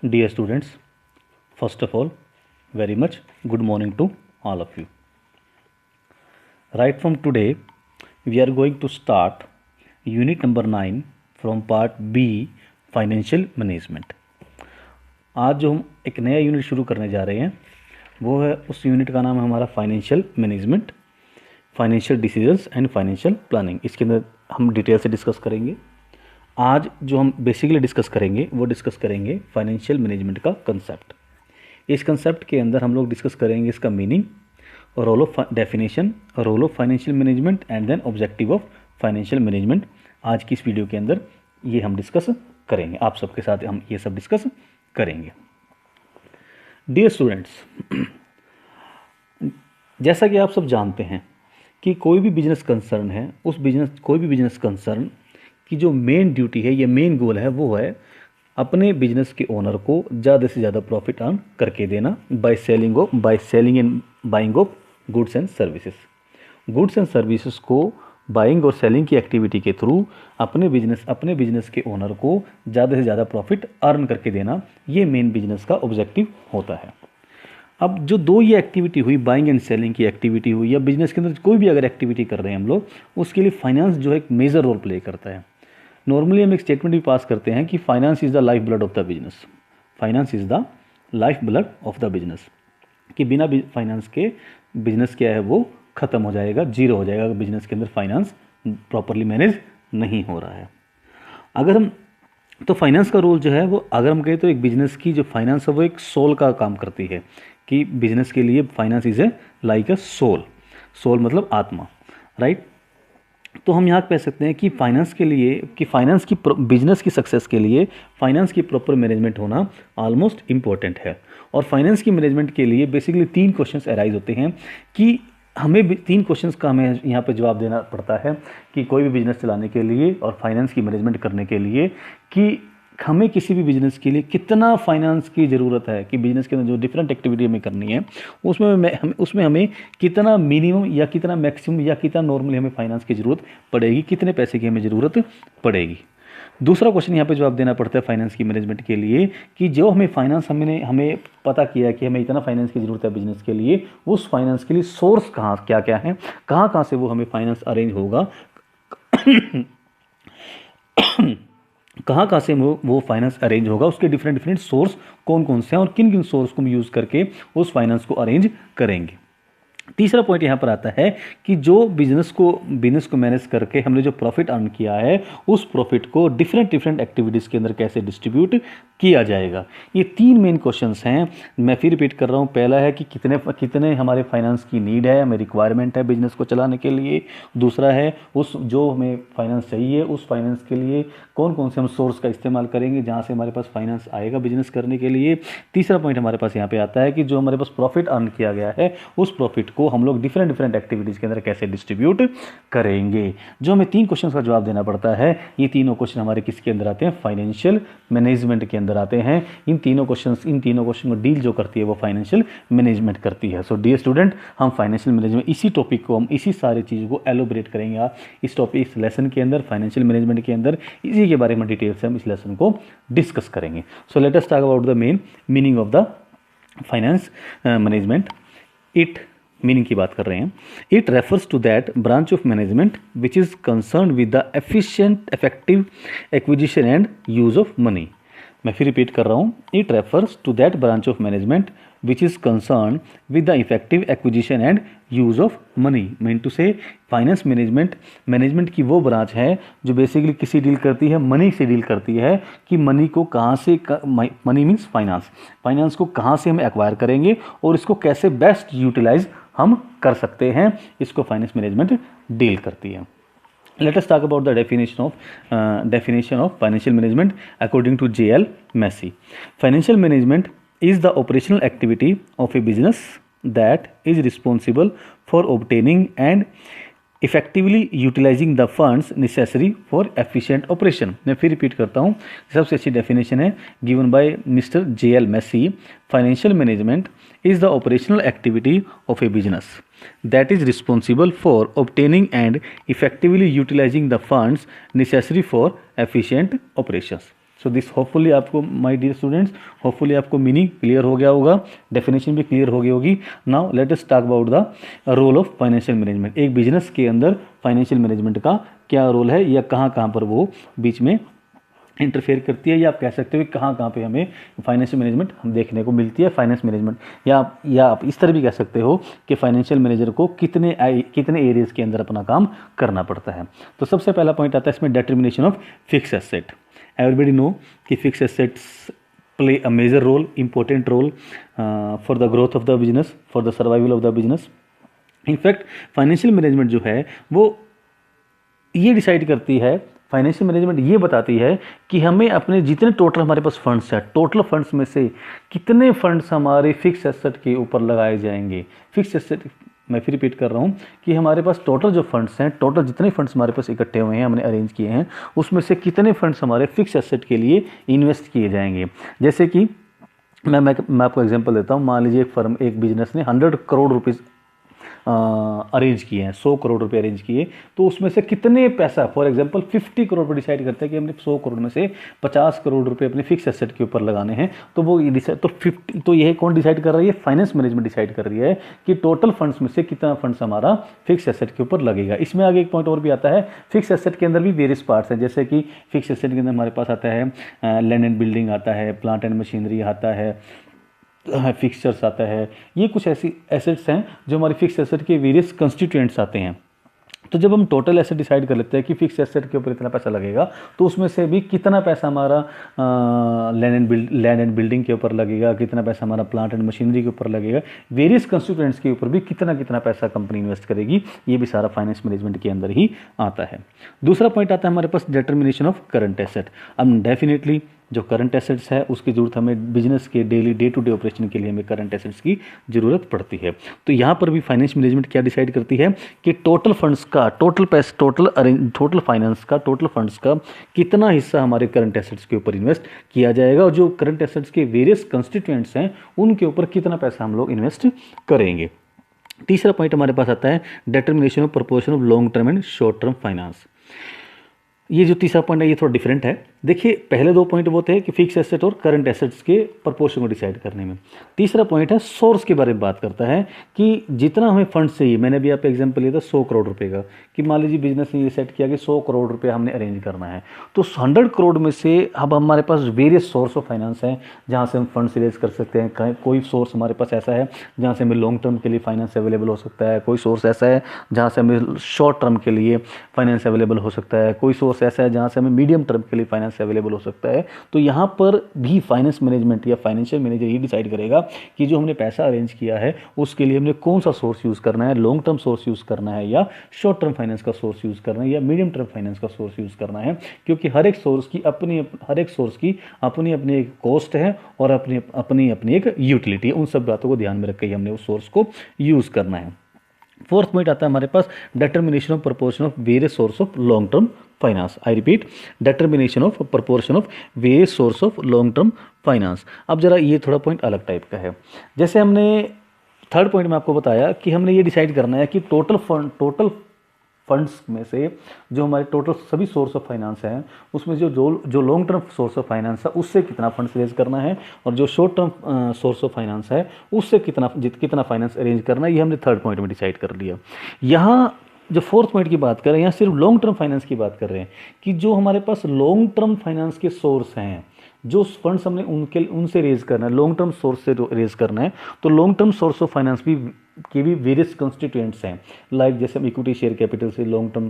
Dear students, first of all, very much good morning to all of you. Right from today, we are going to start unit number 9 from part B, financial management. आज जो हम एक नया unit शुरू करने जा रहे हैं वो है, उस यूनिट का नाम है हमारा financial management, financial decisions and financial planning. इसके अंदर हम डिटेल से डिस्कस करेंगे. आज जो हम बेसिकली डिस्कस करेंगे वो डिस्कस करेंगे फाइनेंशियल मैनेजमेंट का कंसेप्ट. इस कंसेप्ट के अंदर हम लोग डिस्कस करेंगे इसका meaning, role of definition, role of financial management and then objective of financial management. आज की इस वीडियो के अंदर ये हम डिस्कस करेंगे, आप सबके साथ हम ये सब डिस्कस करेंगे. डियर स्टूडेंट्स, जैसा कि आप सब जानते हैं कि कोई भी बिजनेस कंसर्न है, कोई भी बिजनेस कंसर्न की जो मेन ड्यूटी है या मेन गोल है वो है अपने बिजनेस के ओनर को ज़्यादा से ज़्यादा प्रॉफिट अर्न करके देना by selling and buying of goods and services. Goods and services को बाइंग और सेलिंग की एक्टिविटी के थ्रू अपने बिजनेस के ओनर को ज़्यादा से ज़्यादा प्रॉफिट अर्न करके देना, ये मेन बिजनेस का ऑब्जेक्टिव होता है. अब जो दो ये एक्टिविटी हुई, बाइंग एंड सेलिंग की एक्टिविटी हुई या बिजनेस के अंदर कोई भी अगर एक्टिविटी कर रहे हैं हम लोग, उसके लिए फाइनेंस जो है एक मेजर रोल प्ले करता है. नॉर्मली हम एक स्टेटमेंट भी पास करते हैं कि finance is the life blood of the business. Finance is the life blood of the business, कि बिना फाइनेंस के बिजनेस क्या है वो ख़त्म हो जाएगा, जीरो हो जाएगा अगर बिजनेस के अंदर फाइनेंस प्रॉपरली मैनेज नहीं हो रहा है. अगर हम तो फाइनेंस का रोल जो है वो, अगर हम कहें तो एक बिजनेस की जो फाइनेंस है वो एक सोल का काम करती है, कि बिजनेस के लिए finance is a like a soul. Soul मतलब आत्मा, राइट. तो हम यहाँ कह सकते हैं कि बिजनेस की सक्सेस के लिए फाइनेंस की प्रॉपर मैनेजमेंट होना ऑलमोस्ट इम्पोर्टेंट है. और फाइनेंस की मैनेजमेंट के लिए बेसिकली 3 क्वेश्चंस अराइज होते हैं, कि हमें 3 क्वेश्चंस का हमें यहाँ पे जवाब देना पड़ता है कि कोई भी बिजनेस चलाने के लिए और फाइनेंस की मैनेजमेंट करने के लिए, कि हमें किसी भी बिजनेस के लिए कितना फाइनेंस की ज़रूरत है, कि बिजनेस के अंदर जो डिफरेंट एक्टिविटी हमें करनी है उसमें हमें कितना मिनिमम या कितना मैक्सिमम या कितना नॉर्मली हमें फाइनेंस की ज़रूरत पड़ेगी, कितने पैसे की हमें ज़रूरत पड़ेगी. दूसरा क्वेश्चन यहाँ पे जवाब देना पड़ता है फाइनेंस की मैनेजमेंट के लिए, कि जो हमें फाइनेंस हमें पता किया है कि हमें इतना फाइनेंस की ज़रूरत है बिजनेस के लिए, उस फाइनेंस के लिए सोर्स क्या क्या है, कहाँ से वो हमें फाइनेंस अरेंज होगा कहाँ से वो फाइनेंस अरेंज होगा, उसके डिफरेंट सोर्स कौन कौन से हैं और किन किन सोर्स को हम यूज़ करके उस फाइनेंस को अरेंज करेंगे. तीसरा पॉइंट यहाँ पर आता है कि जो बिजनेस को मैनेज करके हमने जो प्रॉफिट अर्न किया है, उस प्रॉफिट को डिफरेंट एक्टिविटीज़ के अंदर कैसे डिस्ट्रीब्यूट किया जाएगा. ये 3 मेन क्वेश्चंस हैं. मैं फिर रिपीट कर रहा हूँ. पहला है कि कितने हमारे फाइनेंस की नीड है, हमें रिक्वायरमेंट है बिजनेस को चलाने के लिए. दूसरा है जो हमें फाइनेंस चाहिए, उस फाइनेंस के लिए कौन कौन से हम सोर्स का इस्तेमाल करेंगे जहाँ से हमारे पास फाइनेंस आएगा बिजनेस करने के लिए. तीसरा पॉइंट हमारे पास यहाँ पे आता है कि जो हमारे पास प्रॉफिट अर्न किया गया है, उस प्रॉफिट को हम लोग डिफरेंट एक्टिविटीज़ के अंदर कैसे डिस्ट्रीब्यूट करेंगे. जो हमें 3 क्वेश्चन का जवाब देना पड़ता है, ये तीनों क्वेश्चन हमारे किसके अंदर आते हैं, फाइनेंशियल मैनेजमेंट के अंदर आते हैं. इन तीनों क्वेश्चन को डील जो करती है वो फाइनेंशियल मैनेजमेंट करती है. सो डियर स्टूडेंट, हम फाइनेंशियल मैनेजमेंट इसी टॉपिक को, हम इसी सारी चीज़ों को एलोबरेट करेंगे इस लेसन के अंदर, फाइनेंशियल मैनेजमेंट के अंदर. इसी के बारे में डिटेल से हम इस लेसन को डिस्कस करेंगे. So let us talk about the main meaning of the finance management. It meaning की बात कर रहे हैं. It refers to that branch of management which is concern with the effective acquisition and use of money. मैं फिर repeat कर रहा हूँ. It refers to that branch of management which is concern with the effective acquisition and use of money. Mean to say finance management की वो branch है जो basically किसी डील करती है, मनी से डील करती है, कि मनी को कहाँ से, मनी मीन्स फाइनेंस को कहाँ से हम एक्वायर करेंगे और इसको कैसे बेस्ट यूटिलाइज हम कर सकते हैं, इसको फाइनेंस मैनेजमेंट डील करती है. Let us talk about the definition of financial management according to J.L. Massey. Financial management is the operational activity of a business that is responsible for obtaining and effectively utilizing the funds necessary for efficient operation. मैं फिर repeat करता हूँ. सबसे अच्छी definition है given by Mr. J.L. Massey. Financial management is the operational activity of a business that is responsible for obtaining and effectively utilizing the funds necessary for efficient operations. So this hopefully आपको my dear students, hopefully आपको meaning clear हो गया होगा, definition भी clear हो गई होगी। Now let us talk about the role of financial management. एक बिजनेस के अंदर फाइनेंशियल मैनेजमेंट का क्या रोल है या कहाँ कहाँ पर वो बीच में इंटरफेयर करती है, या आप कह सकते हो कि कहाँ कहाँ पे हमें फाइनेंशियल मैनेजमेंट हम देखने को मिलती है, फाइनेंस मैनेजमेंट, या आप इस तरह भी कह सकते हो कि फाइनेंशियल मैनेजर को कितने एरियाज के अंदर अपना काम करना पड़ता है। तो सबसे पहला पॉइंट आता है इसमें determination of fix asset. Everybody know कि fix assets play a major role, important role for the growth of the business, for the survival of the business. In fact financial management जो है वो ये डिसाइड करती है, फाइनेंशियल मैनेजमेंट ये बताती है कि हमें अपने जितने टोटल हमारे पास फंड्स हैं, टोटल फंड्स में से कितने फंड्स हमारे फिक्स एसेट के ऊपर लगाए जाएंगे। फिक्स एसेट, मैं फिर रिपीट कर रहा हूँ कि हमारे पास टोटल जो फंड्स हैं, टोटल जितने फंड्स हमारे पास इकट्ठे हुए हैं, हमने अरेंज किए हैं, उसमें से कितने फंड्स हमारे फिक्स एसेट के लिए इन्वेस्ट किए जाएंगे। जैसे कि मैं आपको एग्जांपल देता हूँ। मान लीजिए एक फर्म, एक बिजनेस ने 100 करोड़ रुपीज़ अरेंज किए हैं, 100 करोड़ रुपए अरेंज किए, तो उसमें से कितने पैसा, फॉर एग्जांपल 50 करोड़ पर डिसाइड करते हैं कि हमने 100 करोड़ में से 50 करोड़ रुपए अपने फिक्स एसेट के ऊपर लगाने हैं। तो वो डिसाइड, तो 50, तो यह कौन डिसाइड कर रही है? फाइनेंस मैनेजमेंट डिसाइड कर रही है कि टोटल फंड्स में से कितना फंड्स हमारा फिक्स एसेट के ऊपर लगेगा। इसमें आगे एक पॉइंट और भी आता है, फिक्स एसेट के अंदर भी वेरियस पार्ट्स हैं। जैसे कि फिक्स एसेट के अंदर हमारे पास आता है लैंड एंड बिल्डिंग आता है, प्लांट एंड मशीनरी आता है, फिक्सचर्स आता है। ये कुछ ऐसी एसेट्स हैं जो हमारी फिक्स एसेट के वेरियस कंस्टिट्यूएंट्स आते हैं। तो जब हम टोटल एसेट डिसाइड कर लेते हैं कि फिक्स एसेट के ऊपर इतना पैसा लगेगा, तो उसमें से भी कितना पैसा हमारा लैंड एंड बिल्डिंग के ऊपर लगेगा, कितना पैसा हमारा प्लांट एंड मशीनरी के ऊपर लगेगा, वेरियस कंस्टिट्यूएंट्स के ऊपर भी कितना कितना पैसा कंपनी इन्वेस्ट करेगी, ये भी सारा फाइनेंस मैनेजमेंट के अंदर ही आता है। दूसरा पॉइंट आता है हमारे पास डिटर्मिनेशन ऑफ करंट एसेट। अब डेफिनेटली जो करंट एसेट्स है उसकी ज़रूरत हमें बिजनेस के daily day to day operation के लिए हमें करंट एसेट्स की ज़रूरत पड़ती है। तो यहाँ पर भी फाइनेंस मैनेजमेंट क्या डिसाइड करती है कि टोटल फंड्स का, टोटल फाइनेंस का, टोटल फंड्स का कितना हिस्सा हमारे करंट एसेट्स के ऊपर इन्वेस्ट किया जाएगा, और जो करंट एसेट्स के वेरियस कंस्टिट्यूएंट्स हैं उनके ऊपर कितना पैसा हम लोग इन्वेस्ट करेंगे। तीसरा पॉइंट हमारे पास आता है determination of proportion of long term and short term finance. ये जो तीसरा पॉइंट है ये थोड़ा डिफरेंट है। देखिए पहले दो पॉइंट वो थे कि फिक्स एसेट और करंट एसेट्स के प्रपोर्शन को डिसाइड करने में। तीसरा पॉइंट है सोर्स के बारे में बात करता है कि जितना हमें फंड चाहिए। मैंने भी आप एग्जांपल लिया था 100 करोड़ रुपए का, कि मान लीजिए बिजनेस ने ये सेट किया कि 100 करोड़ रुपए हमने अरेंज करना है, तो 100 करोड़ में से अब हमारे पास वेरियस सोर्स ऑफ फाइनेंस है जहाँ से हम फंड्स रेज कर सकते हैं। कोई सोर्स हमारे पास ऐसा है जहाँ से हमें लॉन्ग टर्म के लिए फाइनेंस अवेलेबल हो सकता है, कोई सोर्स ऐसा है जहाँ से हमें शॉर्ट टर्म के लिए फाइनेंस अवेलेबल हो सकता है, कोई सोर्स ऐसा है जहाँ से हमें मीडियम टर्म के लिए फाइनेंस अवेलेबल हो सकता है। तो यहाँ पर भी फाइनेंस मैनेजमेंट या फाइनेंशियल मैनेजर ये डिसाइड करेगा कि जो हमने पैसा अरेंज किया है उसके लिए हमने कौन सा सोर्स यूज़ करना है, लॉन्ग टर्म सोर्स यूज़ करना है या शॉर्ट टर्म फाइनेंस का सोर्स यूज़ करना है या मीडियम टर्म फाइनेंस का सोर्स यूज़ करना है। क्योंकि हर एक सोर्स की अपनी अपनी एक कॉस्ट है और अपनी अपनी एक यूटिलिटी है। उन सब बातों को ध्यान में रख के हमने उस सोर्स को यूज़ करना है। फोर्थ पॉइंट आता है हमारे पास determination of proportion of various source of long term finance. I repeat, determination of proportion of various source of long term finance. अब जरा ये थोड़ा पॉइंट अलग टाइप का है। जैसे हमने थर्ड पॉइंट में आपको बताया कि हमने ये डिसाइड करना है कि टोटल फंड्स में से जो हमारे टोटल सभी सोर्स ऑफ फाइनेंस हैं उसमें जो long term source of finance है उससे कितना फंड्स रेज करना है, और जो short term source of finance है उससे कितना फाइनेंस अरेंज करना है, ये हमने थर्ड पॉइंट में डिसाइड कर लिया। यहाँ जो फोर्थ पॉइंट की बात कर रहे हैं, यहाँ सिर्फ लॉन्ग टर्म फाइनेंस की बात कर रहे हैं कि जो हमारे पास लॉन्ग टर्म फाइनेंस के सोर्स हैं, जो फंड्स हमने उनसे रेज करना है, लॉन्ग टर्म सोर्स से रेज करना है, तो long term source of finance के भी वेरियस कंस्टिट्यूएंट्स हैं। लाइक जैसे हम इक्विटी शेयर कैपिटल से लॉन्ग टर्म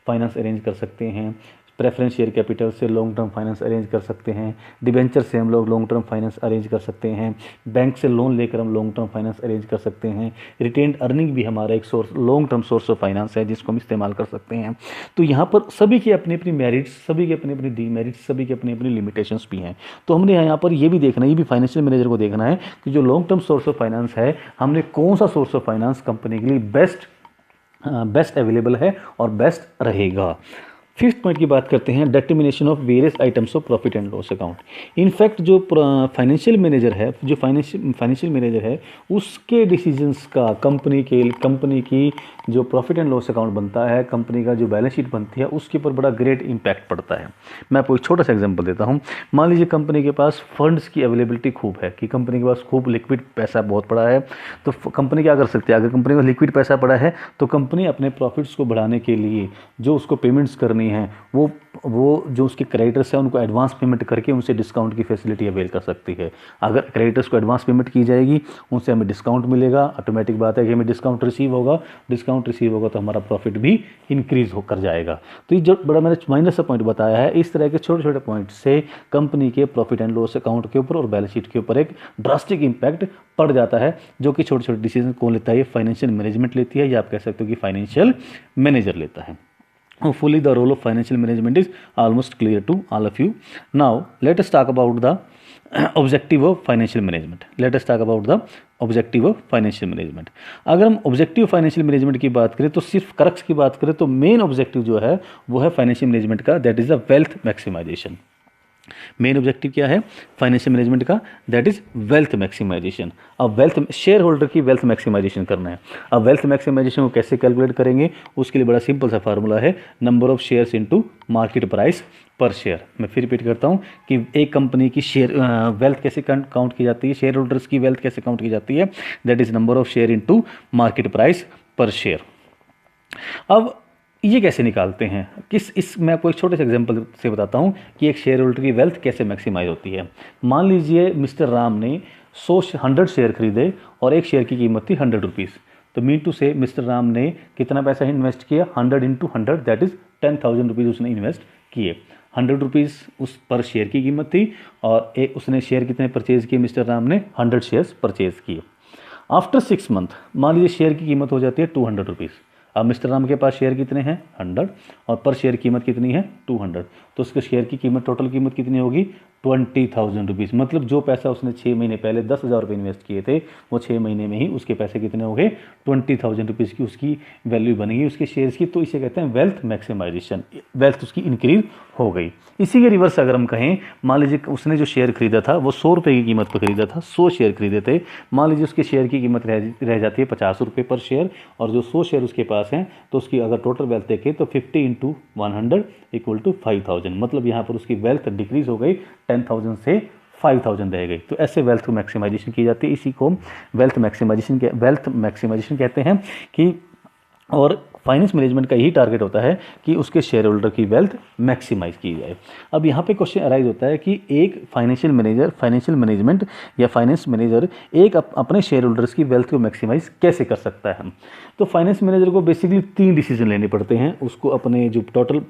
फाइनेंस अरेंज कर सकते हैं, प्रेफरेंस शेयर कैपिटल से लॉन्ग टर्म फाइनेंस अरेंज कर सकते हैं, डिबेंचर से हम लोग लॉन्ग टर्म फाइनेंस अरेंज कर सकते हैं, बैंक से लोन लेकर हम लॉन्ग टर्म फाइनेंस अरेंज कर सकते हैं, रिटेन्ड अर्निंग भी हमारा एक source long term source of finance है जिसको हम इस्तेमाल कर सकते हैं। तो यहाँ पर सभी की अपनी अपनी मेरिट्स, सभी की अपनी अपनी डीमेरिट्स, सभी की अपनी अपनी लिमिटेशंस भी हैं। तो हमने यहाँ पर ये भी देखना है, ये भी फाइनेंशियल मैनेजर को देखना है कि जो long term source of finance है हमने कौन सा सोर्स ऑफ फाइनेंस कंपनी के लिए बेस्ट अवेलेबल है और बेस्ट रहेगा। फिफ्थ पॉइंट की बात करते हैं, determination of various items of profit and loss account. In fact जो फाइनेंशियल मैनेजर है, जो फाइनेंशियल मैनेजर है, उसके डिसीजंस का कंपनी की जो प्रॉफिट एंड लॉस अकाउंट बनता है, कंपनी का जो बैलेंस शीट बनती है, उसके ऊपर बड़ा ग्रेट इंपैक्ट पड़ता है। मैं आपको एक छोटा सा एग्जांपल देता हूँ। मान लीजिए कंपनी के पास फंड्स की अवेलेबिलिटी खूब है, कि कंपनी के पास खूब लिक्विड पैसा बहुत पड़ा है, तो कंपनी क्या कर सकती है? अगर कंपनी में लिक्विड पैसा पड़ा है तो कंपनी अपने प्रॉफिट्स को बढ़ाने के लिए जो उसको पेमेंट्स करनी है, वो जो उसके क्रेडिटर्स हैं उनको एडवांस पेमेंट करके उनसे डिस्काउंट की फैसिलिटी अवेल कर सकती है। अगर क्रेडिटर्स को एडवांस पेमेंट की जाएगी, उनसे हमें डिस्काउंट मिलेगा, ऑटोमेटिक बात है कि हमें डिस्काउंट रिसीव होगा तो हमारा प्रॉफिट भी इंक्रीज होकर जाएगा। तो ये जो बड़ा मैंने माइनर सा पॉइंट बताया है, इस तरह के छोटे छोटे पॉइंट से कंपनी के प्रॉफिट एंड लॉस अकाउंट के ऊपर और बैलेंस शीट के ऊपर एक ड्रास्टिक इंपैक्ट पड़ जाता है, जो कि छोटे छोटे डिसीजन कौन लेता है? ये फाइनेंशियल मैनेजमेंट लेती है, या आप कह सकते हो कि फाइनेंशियल मैनेजर लेता है। Hopefully the role of financial management is almost clear to all of you. Now let us talk about the objective of financial management. Let us talk about the objective of financial management. अगर हम objective financial management की बात करें, तो सिर्फ crux की बात करें, तो मेन ऑब्जेक्टिव जो है वो है फाइनेंशियल मैनेजमेंट का, that is the wealth maximization. Main objective क्या है फाइनेंशियल मैनेजमेंट का? That is wealth maximization. अब वेल्थ शेयर होल्डर की वेल्थ मैक्सिमाइजेशन करना है। अब वेल्थ मैक्सिमाइजेशन को कैसे कैलकुलेट करेंगे? उसके लिए बड़ा सिंपल सा फार्मूला है, number of shares into market price पर शेयर। मैं फिर रिपीट करता हूं कि एक कंपनी की शेयर वेल्थ कैसे काउंट की जाती है, शेयर होल्डर्स की वेल्थ कैसे काउंट की जाती है? That is number of share into market price पर शेयर। अब ये कैसे निकालते हैं? मैं आपको एक छोटे से एग्जांपल से बताता हूँ कि एक शेयर होल्डर की वेल्थ कैसे मैक्सिमाइज होती है। मान लीजिए मिस्टर राम ने 100 शेयर खरीदे और एक शेयर की कीमत थी 100 रुपीज़। तो मीन टू से मिस्टर राम ने कितना पैसा इन्वेस्ट किया? 100 इंटू 100, दैट इज 10,000 रुपीज़ उसने इन्वेस्ट किए। 100 रुपीज़ उस पर शेयर की कीमत थी, और उसने शेयर कितने परचेज किए? मिस्टर राम ने 100 शेयर्स परचेज किए। आफ्टर 6 मंथ मान लीजिए शेयर की कीमत हो जाती है 200 रुपीज़। अब मिस्टर राम के पास शेयर कितने हैं? 100, और पर शेयर कीमत कितनी है? 200। तो उसके शेयर की कीमत, टोटल कीमत कितनी होगी? 20,000 रुपीज़। मतलब जो पैसा उसने 6 महीने पहले 10,000 रुपये इन्वेस्ट किए थे, वो 6 महीने में ही उसके पैसे कितने हो गए? 20,000 रुपीज़ की उसकी वैल्यू बनेगी उसके शेयर्स की। तो इसे कहते हैं वेल्थ मैक्सिमाइजेशन, वेल्थ उसकी इंक्रीज हो गई। इसी के रिवर्स अगर हम कहें, मान लीजिए उसने जो शेयर खरीदा था वो 100 रुपये की कीमत पर खरीदा था, 100 शेयर खरीदे थे। मान लीजिए उसके शेयर की कीमत रह जाती है 50 रुपये पर शेयर, और जो 100 शेयर उसके पास हैं, तो उसकी अगर टोटल वेल्थ देखें तो 50 इंटू 100 इक्वल टू 5,000। मतलब यहाँ पर उसकी वेल्थ डिक्रीज हो गई, 10,000 से 5,000 रह गई। तो ऐसे वेल्थ मैक्सिमाइजेशन की जाती है। इसी को वेल्थ मैक्सिमाइजेशन कहते हैं। कि और फाइनेंस मैनेजमेंट का यही टारगेट होता है कि उसके शेयर होल्डर की वेल्थ मैक्सिमाइज की जाए। अब यहाँ पे क्वेश्चन अराइज होता है कि एक फाइनेंशियल मैनेजमेंट या फाइनेंस मैनेजर एक अपने शेयर होल्डर्स की वेल्थ को मैक्सिमाइज कैसे कर सकता है? तो फाइनेंस मैनेजर को बेसिकली 3 डिसीजन लेने पड़ते हैं। उसको अपने जो टोटल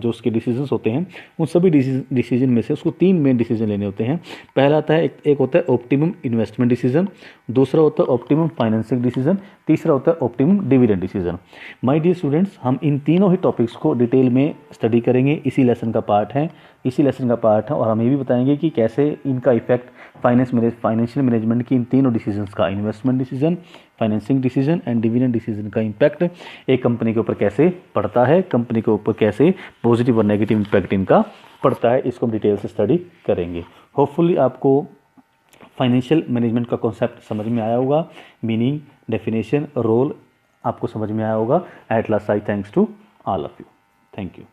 जो उसके डिसीजंस होते हैं, उन सभी डिसीजन में से उसको 3 मेन डिसीजन लेने होते हैं। पहला आता है, एक होता है ऑप्टिमम इन्वेस्टमेंट डिसीजन, दूसरा होता है ऑप्टिमम फाइनेंसिंग डिसीजन, तीसरा होता है optimum dividend decision. My dear students, हम इन तीनों ही टॉपिक्स को डिटेल में स्टडी करेंगे। इसी लेसन का पार्ट है, और हम ये भी बताएंगे कि कैसे इनका इफेक्ट फाइनेंशियल मैनेजमेंट की इन तीनों डिसीजंस का, investment decision, financing decision and dividend decision का इम्पैक्ट एक कंपनी के ऊपर कैसे पड़ता है, कंपनी के ऊपर कैसे पॉजिटिव और नेगेटिव इम्पैक्ट इनका पड़ता है। इसको हम डिटेल से स्टडी करेंगे। होपफुली आपको फाइनेंशियल मैनेजमेंट का कॉन्सेप्ट समझ में आया होगा, मीनिंग, डेफिनेशन, रोल आपको समझ में आया होगा। At last I thanks to all of you. Thank you.